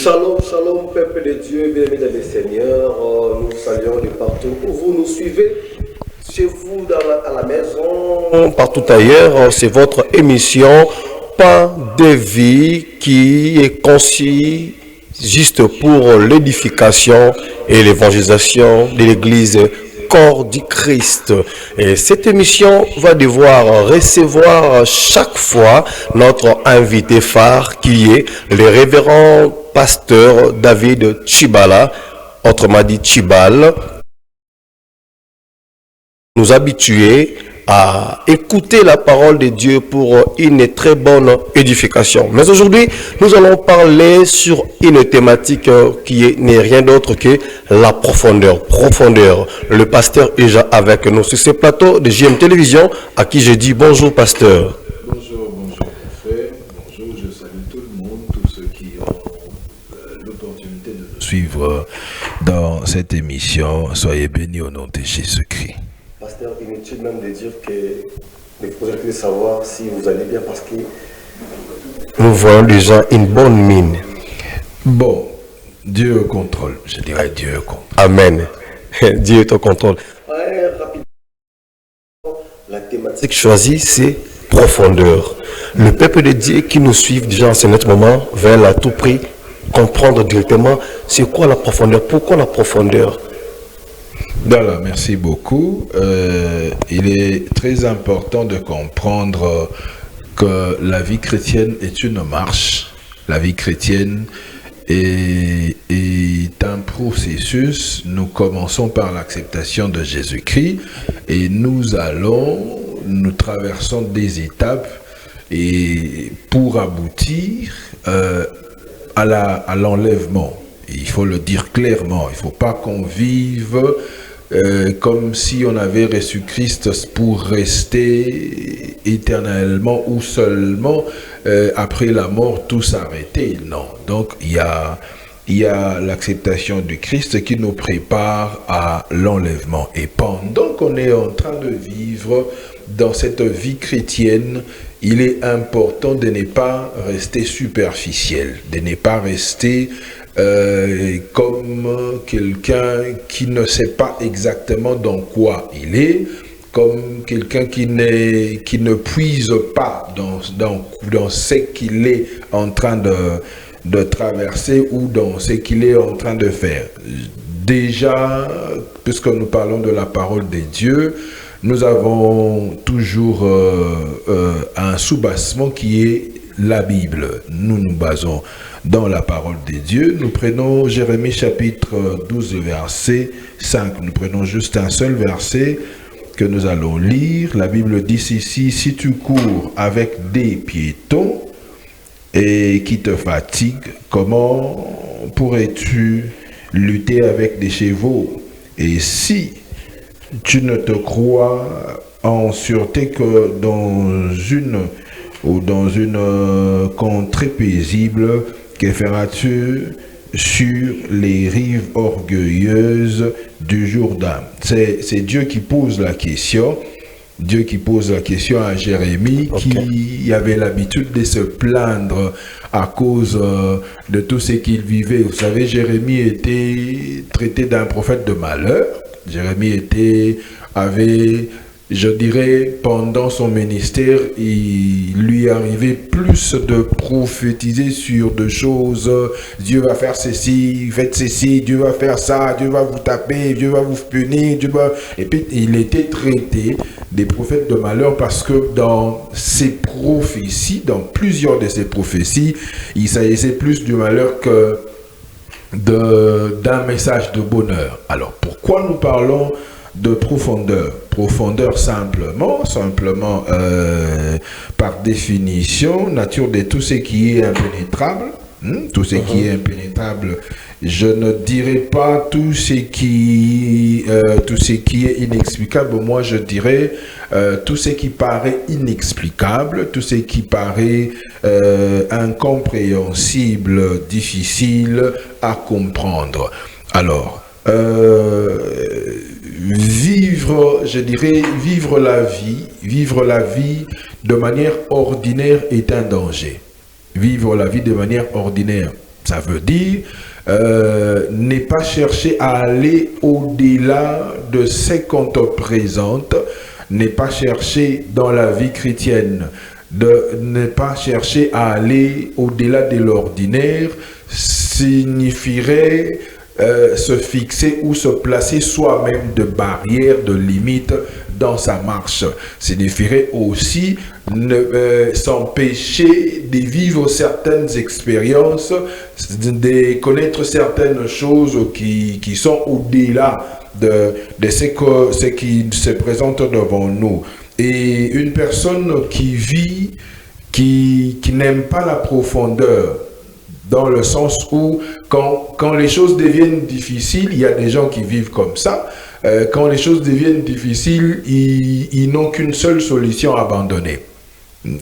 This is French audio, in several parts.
Shalom, shalom, peuple de Dieu, bien-aimés dans le Seigneur. Nous saluons de partout où vous nous suivez, chez vous, à la maison, partout ailleurs. C'est votre émission Pain de vie qui est conçue juste pour l'édification et l'évangélisation de l'Église corps du Christ. Et cette émission va devoir recevoir chaque fois notre invité phare qui est le révérend pasteur David Chibala, autrement dit Chibal, nous habituer à écouter la parole de Dieu pour une très bonne édification. Mais aujourd'hui, nous allons parler sur une thématique qui n'est rien d'autre que la profondeur. Profondeur. Le pasteur est déjà avec nous sur ce plateau de JM Télévision, à qui je dis bonjour pasteur. Bonjour frère, bonjour, je salue tout le monde, tous ceux qui ont l'opportunité de nous suivre dans cette émission. Soyez bénis au nom de Jésus-Christ. Pasteur, inutile même de dire que il faudrait savoir si vous allez bien parce que nous voyons déjà une bonne mine. Bon, Dieu au contrôle, je dirais Dieu au contrôle. Amen. Dieu est au contrôle. Rapidement, la thématique choisie, c'est profondeur. Le peuple de Dieu qui nous suit déjà en ce moment veut à tout prix comprendre directement c'est quoi la profondeur, pourquoi la profondeur. Voilà, merci beaucoup. Il est très important de comprendre que la vie chrétienne est une marche. La vie chrétienne est un processus. Nous commençons par l'acceptation de Jésus-Christ et nous traversons des étapes et pour aboutir à l'enlèvement. Il faut le dire clairement, il ne faut pas qu'on vive comme si on avait reçu Christ pour rester éternellement ou seulement après la mort tout s'arrêter. Non, donc il y a l'acceptation du Christ qui nous prépare à l'enlèvement. Et pendant qu'on est en train de vivre dans cette vie chrétienne, il est important de ne pas rester superficiel, de ne pas rester comme quelqu'un qui ne sait pas exactement dans quoi il est, comme quelqu'un qui ne puise pas dans ce qu'il est en train de traverser ou dans ce qu'il est en train de faire. Déjà, puisque nous parlons de la parole de Dieu, nous avons toujours un soubassement qui est la Bible. Nous nous basons dans la parole de Dieu. Nous prenons Jérémie chapitre 12 verset 5. Nous prenons juste un seul verset que nous allons lire. La Bible dit ici, si tu cours avec des piétons et qui te fatiguent, comment pourrais-tu lutter avec des chevaux? Et si tu ne te crois en sûreté que dans une contrée paisible, que feras-tu sur les rives orgueilleuses du Jourdain? C'est Dieu qui pose la question. Dieu qui pose la question à Jérémie, qui avait l'habitude de se plaindre à cause de tout ce qu'il vivait. Vous savez, Jérémie était traité d'un prophète de malheur. Jérémie avait, je dirais, pendant son ministère, il lui arrivait plus de prophétiser sur des choses. Dieu va faire ceci, faites ceci, Dieu va faire ça, Dieu va vous taper, Dieu va vous punir, Et puis, il était traité des prophètes de malheur parce que dans ses prophéties, dans plusieurs de ses prophéties, il s'agissait plus du malheur que d'un message de bonheur. Alors, pourquoi nous parlons de profondeur? Profondeur simplement par définition, nature de tout ce qui est impénétrable. Tout ce qui est impénétrable, je ne dirais pas tout ce qui est inexplicable. Moi, je dirais tout ce qui paraît inexplicable, tout ce qui paraît incompréhensible, difficile à comprendre. Alors, vivre la vie de manière ordinaire est un danger. Vivre la vie de manière ordinaire, Ça veut dire ne pas chercher à aller au-delà de ce qu'on te présente, ne pas chercher dans la vie chrétienne, de ne pas chercher à aller au-delà de l'ordinaire, signifierait se fixer ou se placer soi-même de barrières, de limites dans sa marche. Signifierait aussi s'empêcher de vivre certaines expériences, de connaître certaines choses qui sont au-delà de ce qui se présente devant nous. Et une personne qui vit, qui n'aime pas la profondeur, dans le sens où quand les choses deviennent difficiles, il y a des gens qui vivent comme ça, quand les choses deviennent difficiles, ils n'ont qu'une seule solution, abandonner.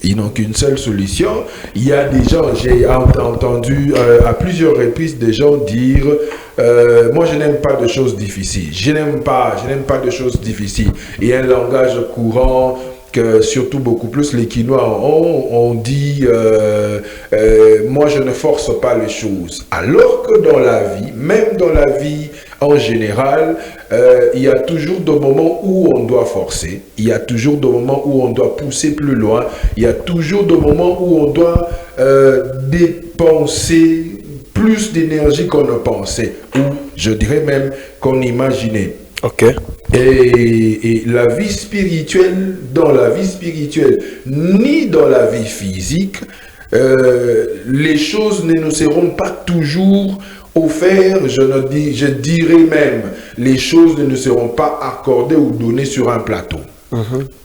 Ils n'ont qu'une seule solution. Il y a des gens, j'ai entendu à plusieurs reprises des gens dire moi je n'aime pas de choses difficiles, je n'aime pas de choses difficiles. Et un langage courant que surtout beaucoup plus les Quinois on dit moi je ne force pas les choses. Alors que dans la vie, même dans la vie en général, il y a toujours des moments où on doit forcer, il y a toujours des moments où on doit pousser plus loin, il y a toujours des moments où on doit dépenser plus d'énergie qu'on ne pensait, ou je dirais même qu'on imaginait. Ok. Et la vie spirituelle, dans la vie spirituelle, ni dans la vie physique, les choses ne nous seront pas toujours offertes, je dirais même, les choses ne nous seront pas accordées ou données sur un plateau.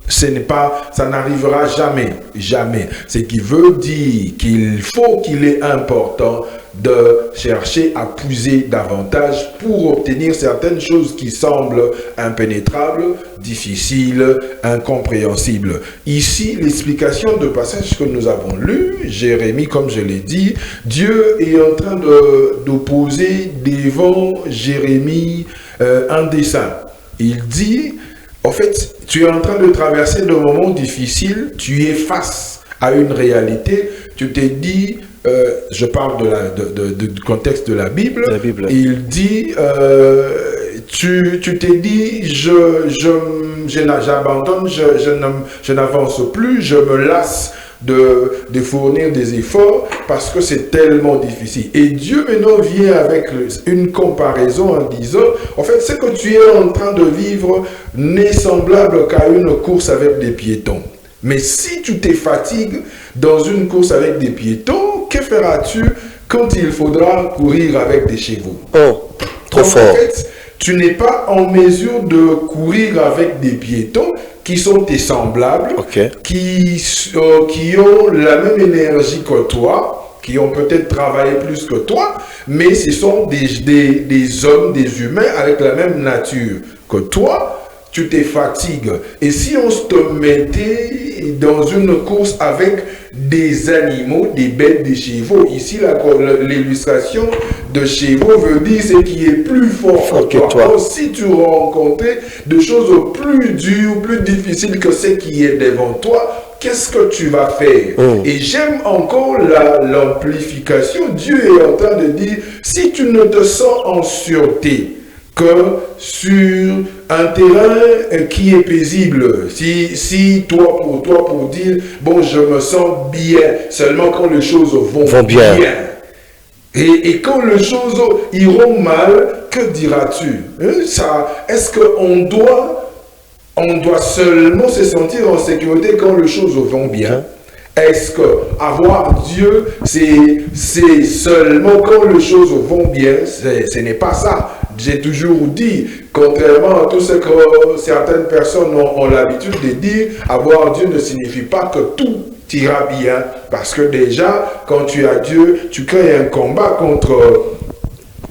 Ça n'arrivera jamais. Ce qui veut dire qu'il est important de chercher à puiser davantage pour obtenir certaines choses qui semblent impénétrables, difficiles, incompréhensibles. Ici, l'explication de passage que nous avons lu, Jérémie, comme je l'ai dit, Dieu est en train d'opposer devant Jérémie un dessein. Il dit, en fait, tu es en train de traverser de moments difficiles, tu es face à une réalité, tu t'es dit, je parle du contexte de la Bible. Il dit, tu t'es dit, j'abandonne, je n'avance plus, je me lasse de fournir des efforts parce que c'est tellement difficile. Et Dieu maintenant vient avec une comparaison en disant, en fait, ce que tu es en train de vivre n'est semblable qu'à une course avec des piétons. Mais si tu te fatigues dans une course avec des piétons, que feras-tu quand il faudra courir avec des chevaux? Oh, trop fort. En fait, tu n'es pas en mesure de courir avec des piétons qui sont tes semblables, qui ont la même énergie que toi, qui ont peut-être travaillé plus que toi, mais ce sont des hommes, des humains avec la même nature que toi. Tu te fatigues. Et si on te mettait dans une course avec des animaux, des bêtes, des chevaux, ici l'illustration de chevaux veut dire ce qui est plus fort que toi. Donc, si tu rencontrais des choses plus dures, plus difficiles que ce qui est devant toi, qu'est-ce que tu vas faire? Et j'aime encore l'amplification. Dieu est en train de dire, si tu ne te sens en sûreté, que sur un terrain qui est paisible, si toi pour dire, bon, je me sens bien, seulement quand les choses vont bien. Et quand les choses iront mal, que diras-tu? Est-ce qu'on doit seulement se sentir en sécurité quand les choses vont bien? Est-ce que avoir Dieu, c'est seulement quand les choses vont bien? Ce n'est pas ça. J'ai toujours dit, contrairement à tout ce que certaines personnes ont l'habitude de dire, avoir Dieu ne signifie pas que tout ira bien. Parce que déjà, quand tu as Dieu, tu crées un combat contre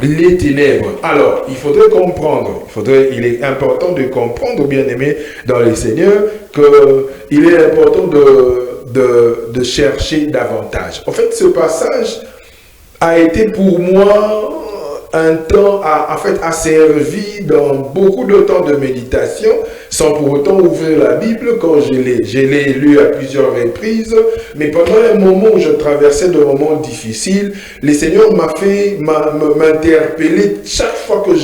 les ténèbres. Alors, il faudrait comprendre, il est important de comprendre, bien-aimé dans les Seigneurs, qu'il est important de chercher davantage. En fait, ce passage a été pour moi un temps, a servi dans beaucoup de temps de méditation, sans pour autant ouvrir la Bible quand je l'ai lu à plusieurs reprises. Mais pendant un moment où je traversais de moments difficiles, le Seigneur m'a fait m'interpeller chaque fois que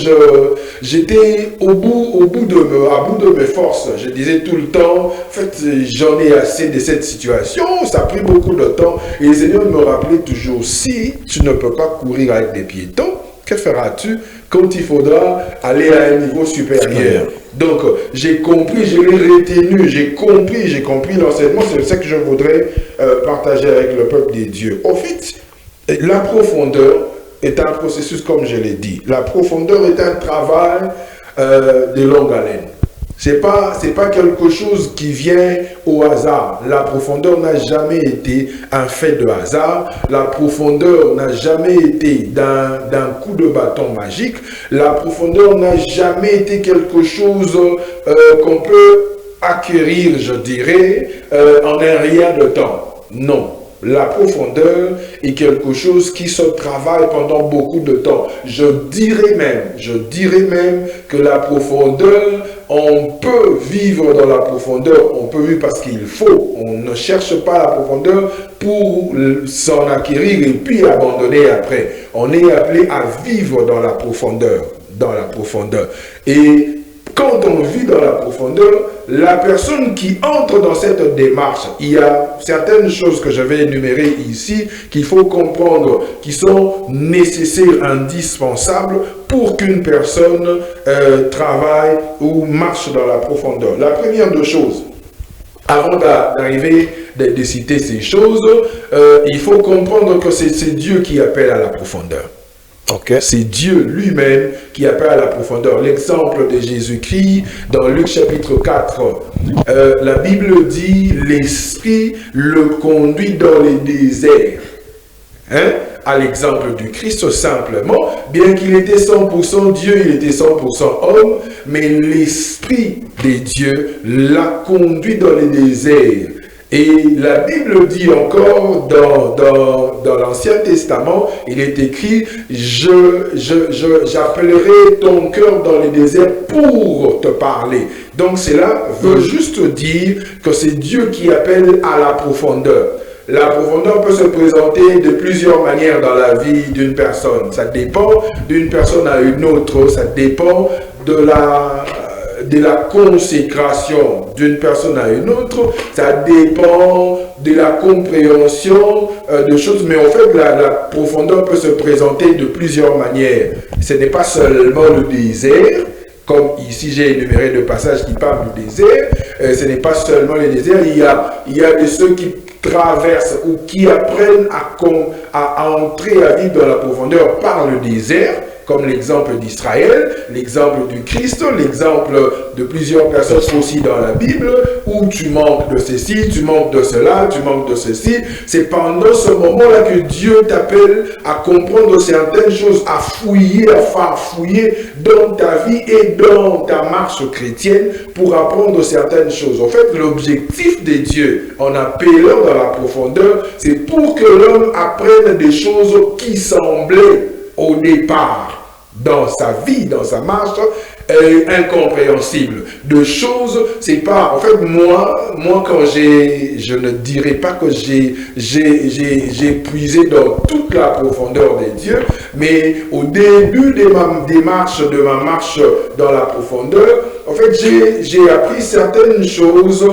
j'étais à bout de mes forces. Je disais tout le temps, en fait, j'en ai assez de cette situation, ça a pris beaucoup de temps. Et le Seigneur me rappelait toujours, si tu ne peux pas courir avec des piétons, que feras-tu quand il faudra aller à un niveau supérieur? Donc, j'ai compris, je l'ai retenu, j'ai compris l'enseignement. C'est ça que je voudrais partager avec le peuple des dieux. En fait, la profondeur est un processus, comme je l'ai dit. La profondeur est un travail de longue haleine. C'est pas quelque chose qui vient au hasard. La profondeur n'a jamais été un fait de hasard. La profondeur n'a jamais été d'un coup de bâton magique. La profondeur n'a jamais été quelque chose qu'on peut acquérir, je dirais, en un rien de temps. Non. La profondeur est quelque chose qui se travaille pendant beaucoup de temps. Je dirais même que la profondeur, on peut vivre dans la profondeur, on peut vivre parce qu'il faut. On ne cherche pas la profondeur pour s'en acquérir et puis abandonner après. On est appelé à vivre dans la profondeur. Et quand on vit dans la profondeur, la personne qui entre dans cette démarche, il y a certaines choses que je vais énumérer ici qu'il faut comprendre, qui sont nécessaires, indispensables pour qu'une personne travaille ou marche dans la profondeur. La première des choses, avant d'arriver, de citer ces choses, il faut comprendre que c'est Dieu qui appelle à la profondeur. Okay. C'est Dieu lui-même qui appelle à la profondeur. L'exemple de Jésus-Christ dans Luc chapitre 4, la Bible dit l'Esprit le conduit dans les déserts. À l'exemple du Christ simplement, bien qu'il était 100% Dieu, il était 100% homme, mais l'Esprit de Dieu l'a conduit dans les déserts. Et la Bible dit encore dans l'Ancien Testament, il est écrit « J'appellerai ton cœur dans les déserts pour te parler ». Donc cela veut juste dire que c'est Dieu qui appelle à la profondeur. La profondeur peut se présenter de plusieurs manières dans la vie d'une personne. Ça dépend d'une personne à une autre, ça dépend de la consécration d'une personne à une autre, ça dépend de la compréhension de choses, mais en fait la profondeur peut se présenter de plusieurs manières. Ce n'est pas seulement le désert, comme ici j'ai énuméré le passage qui parle du désert, ce n'est pas seulement le désert, il y a de ceux qui traversent ou qui apprennent à entrer à vivre dans la profondeur par le désert, comme l'exemple d'Israël, l'exemple du Christ, l'exemple de plusieurs personnes aussi dans la Bible, où tu manques de ceci, tu manques de cela, tu manques de ceci. C'est pendant ce moment-là que Dieu t'appelle à comprendre certaines choses, à fouiller, à farfouiller dans ta vie et dans ta marche chrétienne pour apprendre certaines choses. En fait, l'objectif de Dieu en appelant dans la profondeur, c'est pour que l'homme apprenne des choses qui semblaient au départ dans sa vie, dans sa marche, incompréhensible. De choses, c'est pas... En fait, moi quand je ne dirais pas que j'ai puisé dans toute la profondeur des dieux, mais au début de ma marche dans la profondeur, en fait, j'ai appris certaines choses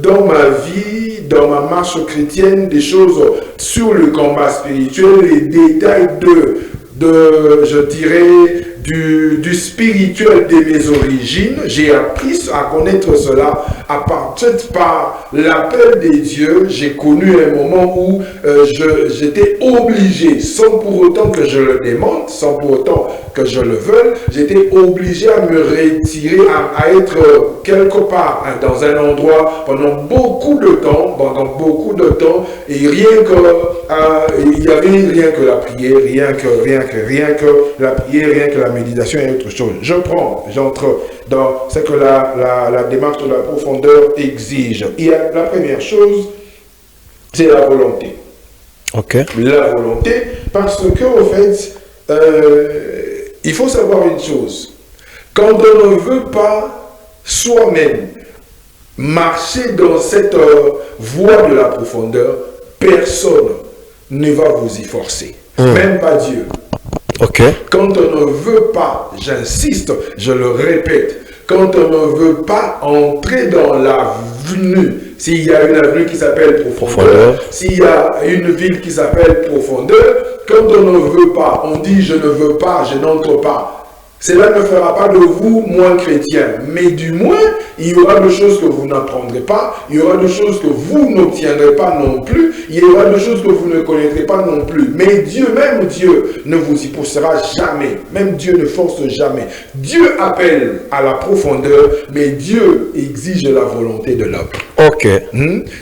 dans ma vie, dans ma marche chrétienne, des choses sur le combat spirituel, les détails je dirais, du spirituel de mes origines. J'ai appris à connaître cela à partir par l'appel des dieux. J'ai connu un moment où j'étais obligé, sans pour autant que je le demande, sans pour autant que je le veuille, j'étais obligé à me retirer, à être quelque part, dans un endroit pendant beaucoup de temps, et il n'y avait rien que la prière, rien que la prière, rien que la méditation et autre chose. J'entre dans ce que la démarche de la profondeur exige. La première chose, c'est la volonté. Ok. La volonté, parce que, en fait, il faut savoir une chose. Quand on ne veut pas soi-même marcher dans cette voie de la profondeur, personne ne va vous y forcer. Même pas Dieu. Ok. Quand on ne veut pas, j'insiste, je le répète, quand on ne veut pas entrer dans l'avenue, s'il y a une avenue qui s'appelle profondeur, s'il y a une ville qui s'appelle profondeur, quand on ne veut pas, on dit je ne veux pas, je n'entre pas. Cela ne fera pas de vous moins chrétien, mais du moins, il y aura des choses que vous n'apprendrez pas, il y aura des choses que vous n'obtiendrez pas non plus, il y aura des choses que vous ne connaîtrez pas non plus. Mais Dieu, même Dieu, ne vous y poussera jamais. Même Dieu ne force jamais. Dieu appelle à la profondeur, mais Dieu exige la volonté de l'homme. Ok.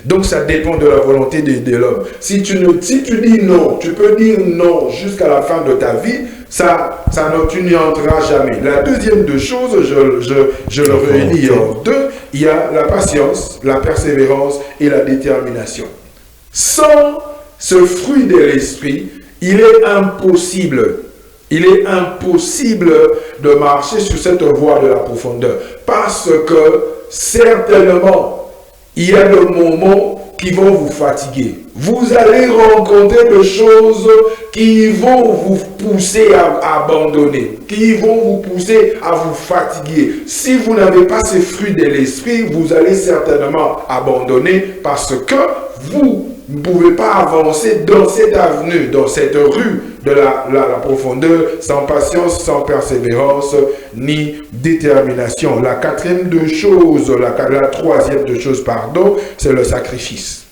Donc ça dépend de la volonté de l'homme. Si tu dis non, tu peux dire non jusqu'à la fin de ta vie, tu n'y entreras jamais. La deuxième des choses, je le réunis en deux, il y a la patience, la persévérance et la détermination. Sans ce fruit de l'esprit, il est impossible de marcher sur cette voie de la profondeur. Parce que certainement, il y a des moments qui vont vous fatiguer. Vous allez rencontrer des choses qui vont vous pousser à abandonner, qui vont vous pousser à vous fatiguer. Si vous n'avez pas ces fruits de l'esprit, vous allez certainement abandonner parce que vous ne pouvez pas avancer dans cette avenue, dans cette rue de la profondeur, sans patience, sans persévérance, ni détermination. La quatrième de chose, la troisième de chose, pardon, c'est le sacrifice.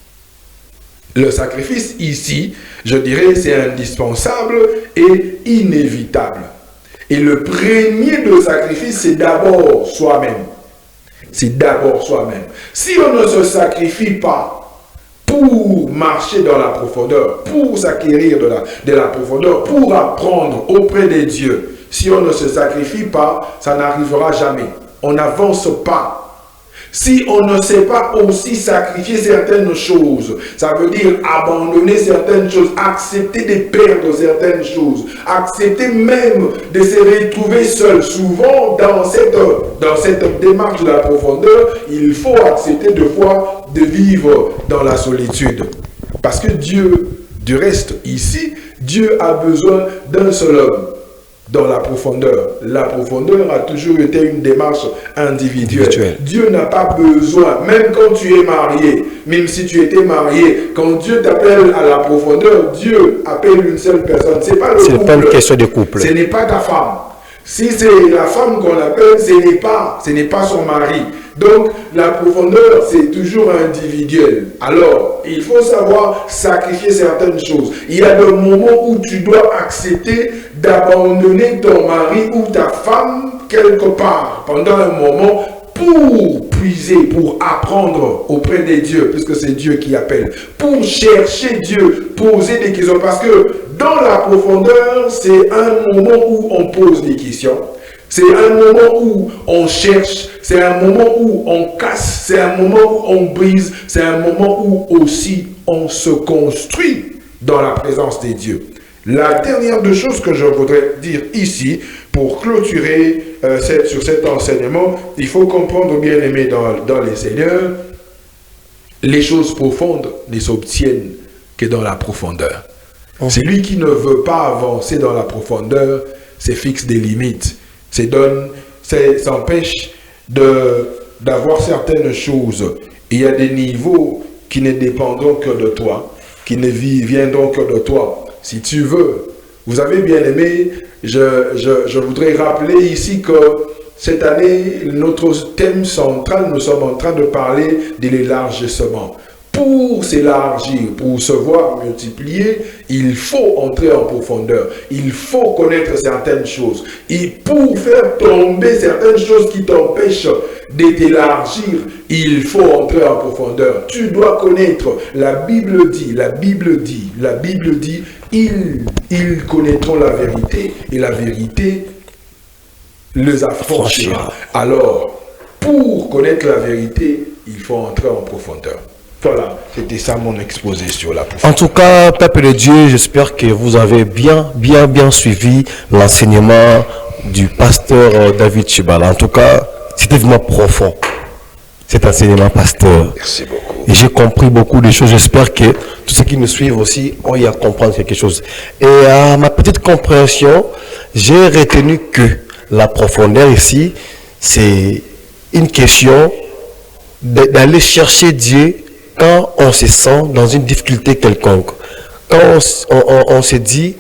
Le sacrifice ici, je dirais, c'est indispensable et inévitable. Et le premier de sacrifice, c'est d'abord soi-même. C'est d'abord soi-même. Si on ne se sacrifie pas pour marcher dans la profondeur, pour s'acquérir de la profondeur, pour apprendre auprès de Dieu, si on ne se sacrifie pas, ça n'arrivera jamais. On n'avance pas. Si on ne sait pas aussi sacrifier certaines choses, ça veut dire abandonner certaines choses, accepter de perdre certaines choses, accepter même de se retrouver seul. Souvent, dans cette démarche de la profondeur, il faut accepter de fois de vivre dans la solitude. Parce que Dieu, du reste, ici, Dieu a besoin d'un seul homme. Dans la profondeur. La profondeur a toujours été une démarche individuelle. Dieu n'a pas besoin, même quand tu es marié, même si tu étais marié, quand Dieu t'appelle à la profondeur, Dieu appelle une seule personne. Ce n'est pas le couple. C'est pas une question de couple. Ce n'est pas ta femme. Si c'est la femme qu'on appelle, ce n'est pas son mari. Donc, la profondeur, c'est toujours individuel. Alors, il faut savoir sacrifier certaines choses. Il y a des moments où tu dois accepter d'abandonner ton mari ou ta femme quelque part pendant un moment pour puiser, pour apprendre auprès de Dieu, puisque c'est Dieu qui appelle, pour chercher Dieu, poser des questions. Parce que dans la profondeur, c'est un moment où on pose des questions. C'est un moment où on cherche, c'est un moment où on casse, c'est un moment où on brise, c'est un moment où aussi on se construit dans la présence de Dieu. La dernière des choses que je voudrais dire ici, pour clôturer sur cet enseignement, il faut comprendre, bien aimé dans les Seigneurs, les choses profondes ne s'obtiennent que dans la profondeur. Celui qui ne veut pas avancer dans la profondeur, se fixe des limites. S'empêche d'avoir certaines choses. Il y a des niveaux qui ne dépendront que de toi, qui ne viendront que de toi. Si tu veux, vous avez bien aimé, je voudrais rappeler ici que cette année, notre thème central, nous sommes en train de parler de l'élargissement. Pour s'élargir, pour se voir multiplier, il faut entrer en profondeur. Il faut connaître certaines choses. Et pour faire tomber certaines choses qui t'empêchent de t'élargir, il faut entrer en profondeur. Tu dois connaître. La Bible dit, ils connaîtront la vérité et la vérité les affranchira. Alors, pour connaître la vérité, il faut entrer en profondeur. Voilà, c'était ça mon exposé sur la prophétie. En tout cas, peuple de Dieu, j'espère que vous avez bien suivi l'enseignement du pasteur David Chibala. En tout cas, c'était vraiment profond, cet enseignement, pasteur. Merci beaucoup. Et j'ai compris beaucoup de choses. J'espère que tous ceux qui nous suivent aussi ont eu à comprendre quelque chose. Et à ma petite compréhension, j'ai retenu que la profondeur ici, c'est une question d'aller chercher Dieu quand on se sent dans une difficulté quelconque. Quand on se dit,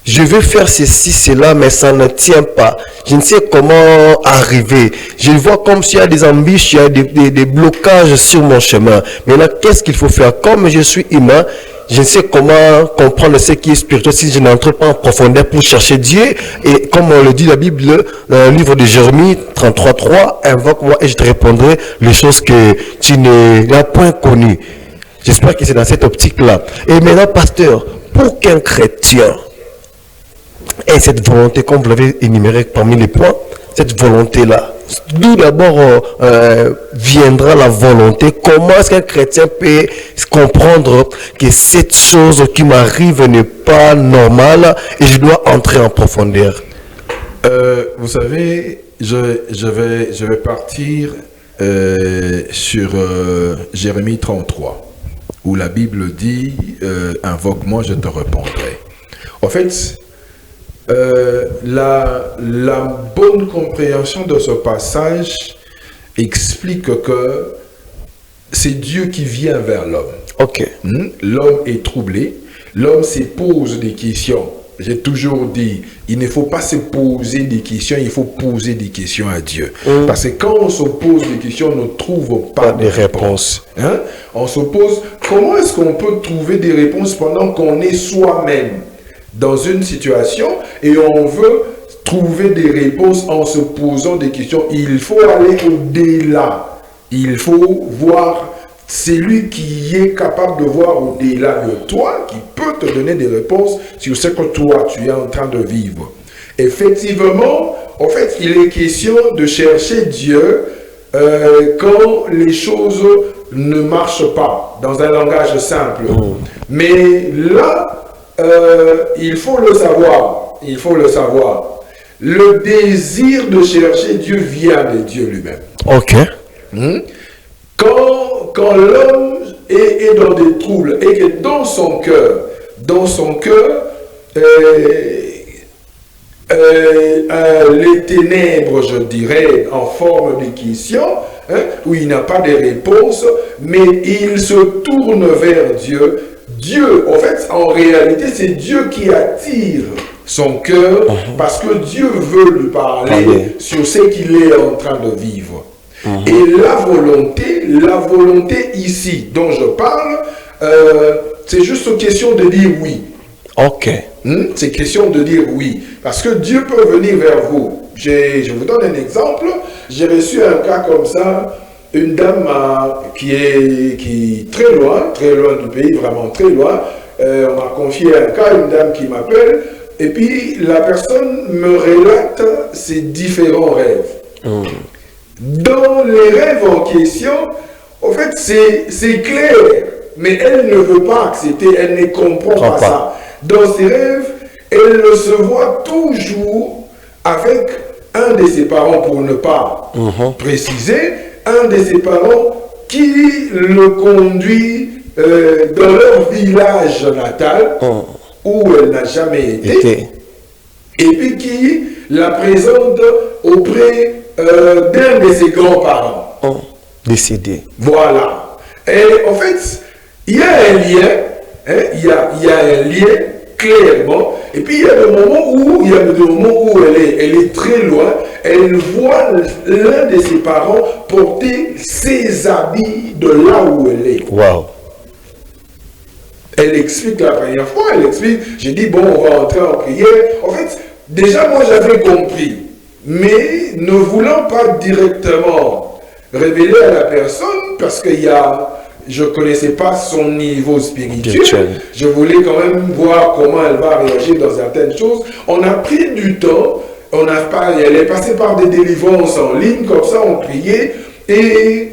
je veux faire ceci, cela, mais ça ne tient pas. Je ne sais comment arriver. Je vois comme s'il y a des embûches, il y a des blocages sur mon chemin. Mais là, qu'est-ce qu'il faut faire? Comme je suis humain, je ne sais comment comprendre ce qui est spirituel si je n'entre pas en profondeur pour chercher Dieu. Et comme on le dit la Bible, dans le livre de Jérémie 33:3, invoque-moi et je te répondrai les choses que tu n'as point connues. J'espère que c'est dans cette optique-là. Et maintenant, pasteur, pour qu'un chrétien ait cette volonté, comme vous l'avez énuméré parmi les points, cette volonté-là, d'où d'abord viendra la volonté? Comment est-ce qu'un chrétien peut comprendre que cette chose qui m'arrive n'est pas normale et je dois entrer en profondeur? Vous savez, je vais partir sur Jérémie 33, où la Bible dit invoque-moi, je te répondrai. En fait, la bonne compréhension de ce passage explique que c'est Dieu qui vient vers l'homme. Ok. L'homme est troublé, l'homme se pose des questions. J'ai toujours dit, il ne faut pas se poser des questions, il faut poser des questions à Dieu. Parce que quand on se pose des questions, on ne trouve pas de réponses. On se pose, comment est-ce qu'on peut trouver des réponses pendant qu'on est soi-même dans une situation et on veut trouver des réponses en se posant des questions? Il faut aller au-delà. Il faut voir celui qui est capable de voir au-delà de toi, qui peut te donner des réponses sur ce que toi, tu es en train de vivre. Effectivement, en fait, il est question de chercher Dieu quand les choses ne marchent pas, dans un langage simple. Mais là, il faut le savoir. Il faut le savoir. Le désir de chercher Dieu vient de Dieu lui-même. Ok. Quand l'homme est dans des troubles et que dans son cœur, les ténèbres, je dirais, en forme de question, où il n'a pas de réponse, mais il se tourne vers Dieu. Dieu, en fait, en réalité, c'est Dieu qui attire son cœur parce que Dieu veut lui parler sur ce qu'il est en train de vivre. Et la volonté ici dont je parle, c'est juste une question de dire oui. Ok. C'est question de dire oui. Parce que Dieu peut venir vers vous. Je vous donne un exemple. J'ai reçu un cas comme ça. Une dame qui est très loin du pays, vraiment très loin. On m'a confié un cas, une dame qui m'appelle. Et puis la personne me relate ses différents rêves. Dans les rêves en question, en fait, c'est clair, mais elle ne veut pas accepter, elle ne comprend pas ça. Dans ses rêves, elle se voit toujours avec un de ses parents, pour ne pas préciser, un de ses parents qui le conduit dans leur village natal, où elle n'a jamais été, et puis qui la présente auprès d'un de ses grands-parents. Décédé. Voilà. Et en fait, il y a un lien, il y a un lien clairement, et puis il y a des moments où elle est très loin, elle voit l'un de ses parents porter ses habits de là où elle est. Wow. Elle explique la première fois, j'ai dit bon, on va entrer en prière. En fait, déjà moi j'avais compris, mais ne voulant pas directement révéler à la personne, parce que je ne connaissais pas son niveau spirituel, je voulais quand même voir comment elle va réagir dans certaines choses. On a pris du temps, elle est passée par des délivrances en ligne, comme ça on priait, et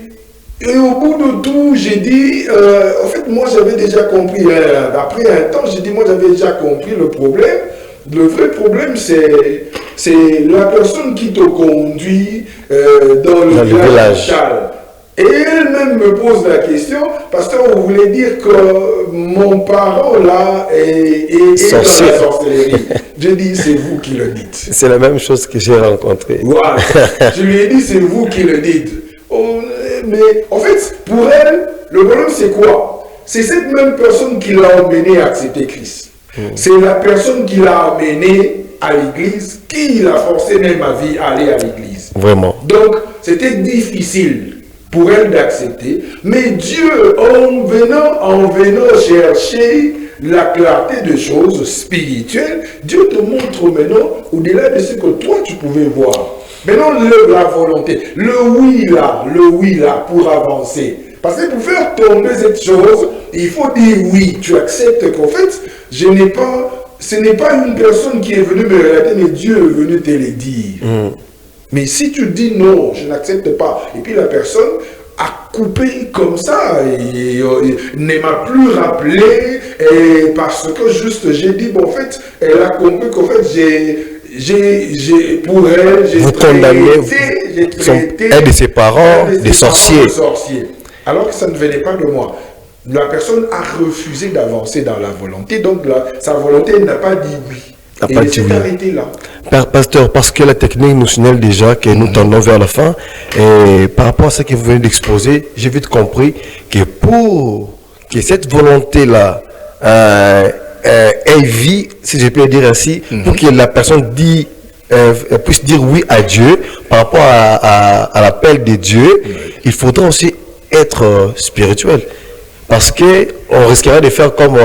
Et au bout de tout, j'ai dit, en fait, moi j'avais déjà compris, après un temps, j'ai dit, moi j'avais déjà compris le problème. Le vrai problème, c'est la personne qui te conduit dans le village. Et elle-même me pose la question, pasteur, vous voulez dire que mon parent là est dans la sorcellerie. Je dis, c'est vous qui le dites. C'est la même chose que j'ai rencontré. Voilà. Je lui ai dit, c'est vous qui le dites. Mais en fait, pour elle, le problème c'est quoi? C'est cette même personne qui l'a emmené à accepter Christ. C'est la personne qui l'a amené à l'église, qui l'a forcé même à aller à l'église. Vraiment. Donc, c'était difficile pour elle d'accepter. Mais Dieu, en venant chercher la clarté de choses spirituelles, Dieu te montre maintenant, au-delà de ce que toi tu pouvais voir. Maintenant, la volonté, le oui là, pour avancer. Parce que pour faire tomber cette chose, il faut dire oui. Tu acceptes qu'en fait, ce n'est pas une personne qui est venue me relater, mais Dieu est venu te le dire. Mais si tu dis non, je n'accepte pas, et puis la personne a coupé comme ça, et ne m'a plus rappelé, et parce que juste j'ai dit, bon, en fait, elle a compris qu'en fait, pour elle, j'ai traité un de ses parents des sorciers. Alors que ça ne venait pas de moi. La personne a refusé d'avancer dans la volonté, donc sa volonté n'a pas dit oui. Et elle s'est arrêtée là. Père pasteur, parce que la technique nous signale déjà que nous tendons vers la fin, et par rapport à ce que vous venez d'exposer, j'ai vite compris que pour que cette volonté-là ait vie, si je peux le dire ainsi, pour que la personne puisse dire oui à Dieu, par rapport à l'appel de Dieu, il faudra aussi être spirituel. Parce qu'on risquerait de faire comme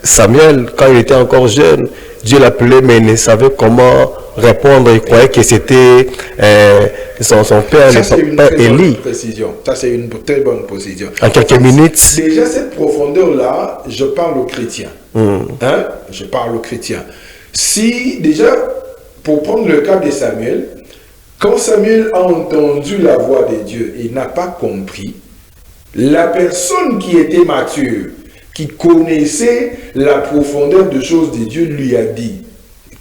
Samuel, quand il était encore jeune, Dieu l'appelait, mais il ne savait comment répondre. Il croyait que c'était son père, Élie. Ça, c'est une très bonne précision. En quelques minutes. Déjà, cette profondeur-là, je parle aux chrétiens. Je parle aux chrétiens. Si, déjà, pour prendre le cas de Samuel, quand Samuel a entendu la voix de Dieu, il n'a pas compris. La personne qui était mature, qui connaissait la profondeur de choses de Dieu, lui a dit,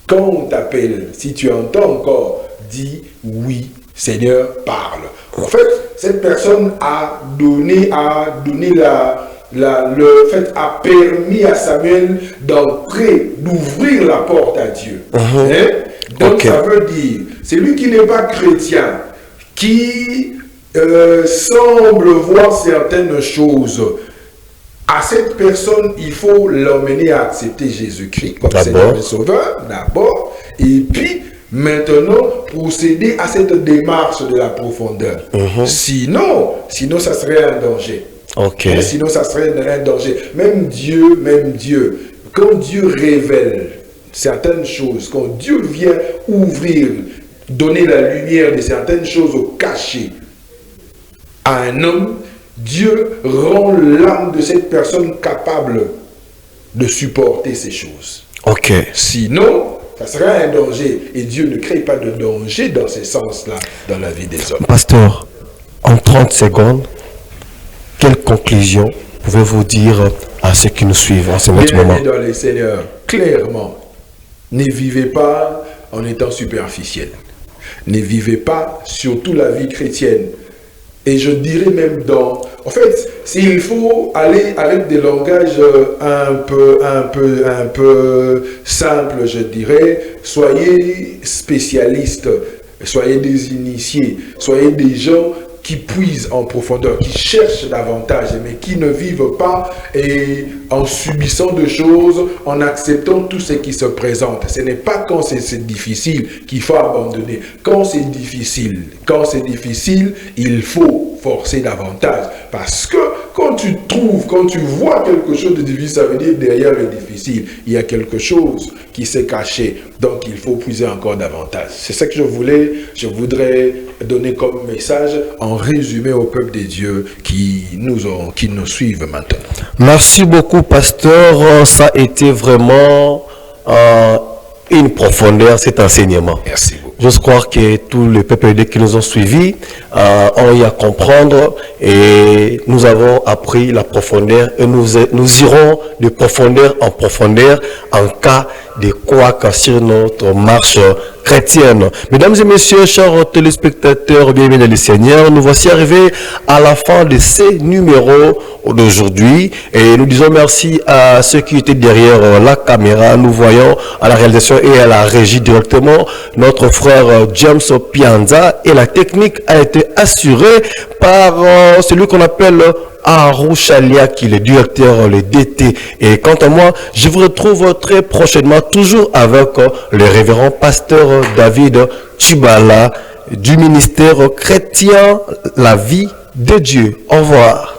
quand on t'appelle, si tu entends encore, dis oui, Seigneur, parle. En fait, cette personne a permis à Samuel d'ouvrir la porte à Dieu. Donc ça veut dire, c'est lui qui n'est pas chrétien, qui semble voir certaines choses. À cette personne, il faut l'emmener à accepter Jésus-Christ comme Seigneur et Sauveur, d'abord, et puis maintenant procéder à cette démarche de la profondeur. Sinon, ça serait un danger. Sinon, ça serait un danger. Même Dieu, quand Dieu révèle certaines choses, quand Dieu vient ouvrir, donner la lumière de certaines choses au cachet à un homme, Dieu rend l'âme de cette personne capable de supporter ces choses. Sinon, ça serait un danger. Et Dieu ne crée pas de danger dans ce sens-là dans la vie des hommes. Pasteur, en 30 secondes, quelle conclusion pouvez-vous dire à ceux qui nous suivent en ce moment? Dans les Seigneurs, clairement, ne vivez pas en étant superficiel. Ne vivez pas surtout la vie chrétienne. Et je dirais même en fait, s'il faut aller avec des langages un peu simples, je dirais, soyez spécialistes, soyez des initiés, soyez des gens qui puisent en profondeur, qui cherchent davantage, mais qui ne vivent pas en subissant de choses, en acceptant tout ce qui se présente. Ce n'est pas quand c'est difficile qu'il faut abandonner. Quand c'est difficile, il faut forcer davantage. Parce que quand tu vois quelque chose de difficile, ça veut dire derrière le difficile, il y a quelque chose qui s'est caché. Donc il faut puiser encore davantage. C'est ça que je voudrais donner comme message en résumé au peuple de Dieu qui nous suivent maintenant. Merci beaucoup, pasteur. Ça a été vraiment une profondeur, cet enseignement. Merci beaucoup. J'ose croire que tous les peuples qui nous ont suivis ont eu à comprendre et nous avons appris la profondeur et nous irons de profondeur en profondeur en cas de couac sur notre marche chrétienne. Mesdames et messieurs, chers téléspectateurs, bienvenue dans le Seigneur. Nous voici arrivés à la fin de ces numéros d'aujourd'hui et nous disons merci à ceux qui étaient derrière la caméra. Nous voyons à la réalisation et à la régie directement notre frère James Pianza et la technique a été assurée par celui qu'on appelle Arouchalia, qui est le directeur, le DT. Et quant à moi, je vous retrouve très prochainement, toujours avec le révérend pasteur David Tchibala du ministère chrétien La Vie de Dieu. Au revoir.